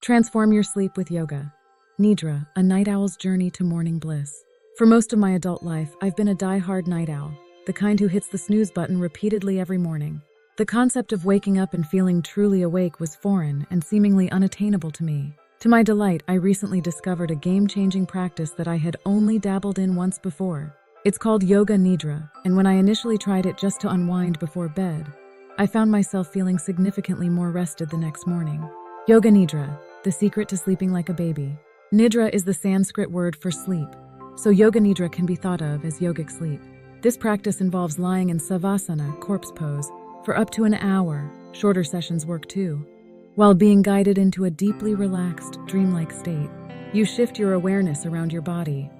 Transform your sleep with Yoga Nidra, a night owl's journey to morning bliss. For most of my adult life, I've been a die-hard night owl, the kind who hits the snooze button repeatedly every morning. The concept of waking up and feeling truly awake was foreign and seemingly unattainable to me. To my delight, I recently discovered a game-changing practice that I had only dabbled in once before. It's called Yoga Nidra, and when I initially tried it just to unwind before bed, I found myself feeling significantly more rested the next morning. Yoga Nidra, the secret to sleeping like a baby. Nidra is the Sanskrit word for sleep, so Yoga Nidra can be thought of as yogic sleep. This practice involves lying in savasana, corpse pose, for up to an hour. Shorter sessions work too. While being guided into a deeply relaxed, dreamlike state, you shift your awareness around your body.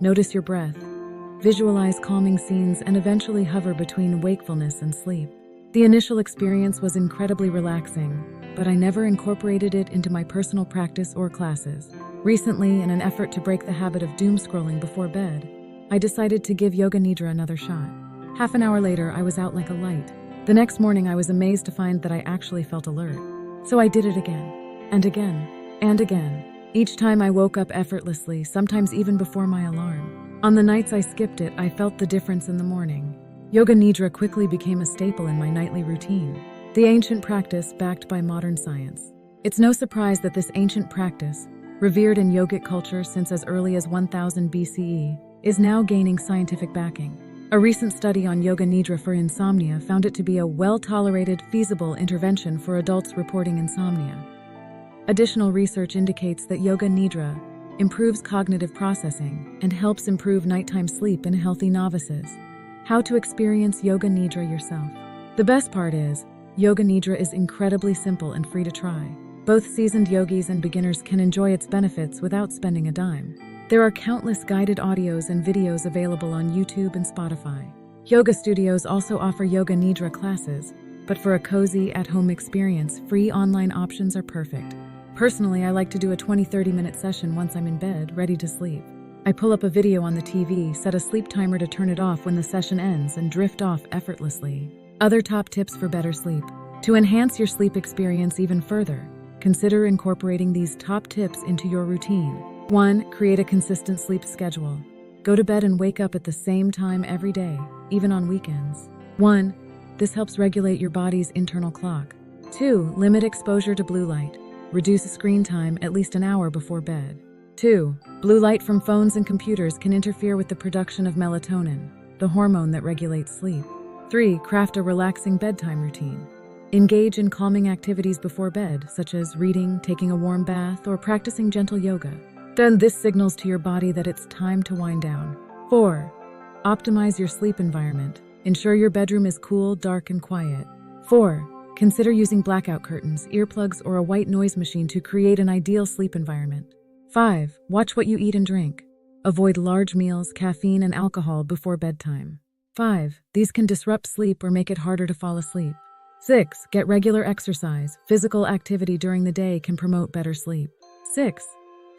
Notice your breath, visualize calming scenes, and eventually hover between wakefulness and sleep. The initial experience was incredibly relaxing, but I never incorporated it into my personal practice or classes. Recently, in an effort to break the habit of doom scrolling before bed, I decided to give Yoga Nidra another shot. Half an hour later, I was out like a light. The next morning, I was amazed to find that I actually felt alert. So I did it again, and again, and again. Each time I woke up effortlessly, sometimes even before my alarm. On the nights I skipped it, I felt the difference in the morning. Yoga Nidra quickly became a staple in my nightly routine, the ancient practice backed by modern science. It's no surprise that this ancient practice, revered in yogic culture since as early as 1000 BCE, is now gaining scientific backing. A recent study on Yoga Nidra for insomnia found it to be a well-tolerated, feasible intervention for adults reporting insomnia. Additional research indicates that Yoga Nidra improves cognitive processing and helps improve nighttime sleep in healthy novices. How to experience Yoga Nidra yourself. The best part is, Yoga Nidra is incredibly simple and free to try. Both seasoned yogis and beginners can enjoy its benefits without spending a dime. There are countless guided audios and videos available on YouTube and Spotify. Yoga studios also offer Yoga Nidra classes, but for a cozy, at-home experience, free online options are perfect. Personally, I like to do a 20-30 minute session once I'm in bed, ready to sleep. I pull up a video on the TV, set a sleep timer to turn it off when the session ends, and drift off effortlessly. Other top tips for better sleep. To enhance your sleep experience even further, consider incorporating these top tips into your routine. 1. Create a consistent sleep schedule. Go to bed and wake up at the same time every day, even on weekends. 1. This helps regulate your body's internal clock. 2. Limit exposure to blue light. Reduce screen time at least an hour before bed. 2. Blue light from phones and computers can interfere with the production of melatonin, the hormone that regulates sleep. 3. Craft a relaxing bedtime routine. Engage in calming activities before bed, such as reading, taking a warm bath, or practicing gentle yoga. Then this signals to your body that it's time to wind down. 4. Optimize your sleep environment. Ensure your bedroom is cool, dark, and quiet. 4. Consider using blackout curtains, earplugs, or a white noise machine to create an ideal sleep environment. 5. Watch what you eat and drink. Avoid large meals, caffeine, and alcohol before bedtime. 5. These can disrupt sleep or make it harder to fall asleep. 6. Get regular exercise. Physical activity during the day can promote better sleep. 6.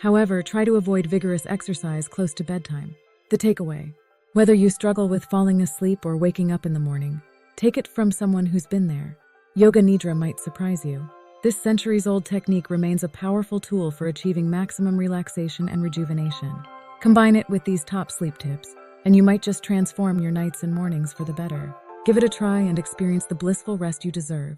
However, try to avoid vigorous exercise close to bedtime. The takeaway. Whether you struggle with falling asleep or waking up in the morning, take it from someone who's been there. Yoga Nidra might surprise you. This centuries-old technique remains a powerful tool for achieving maximum relaxation and rejuvenation. Combine it with these top sleep tips, and you might just transform your nights and mornings for the better. Give it a try and experience the blissful rest you deserve.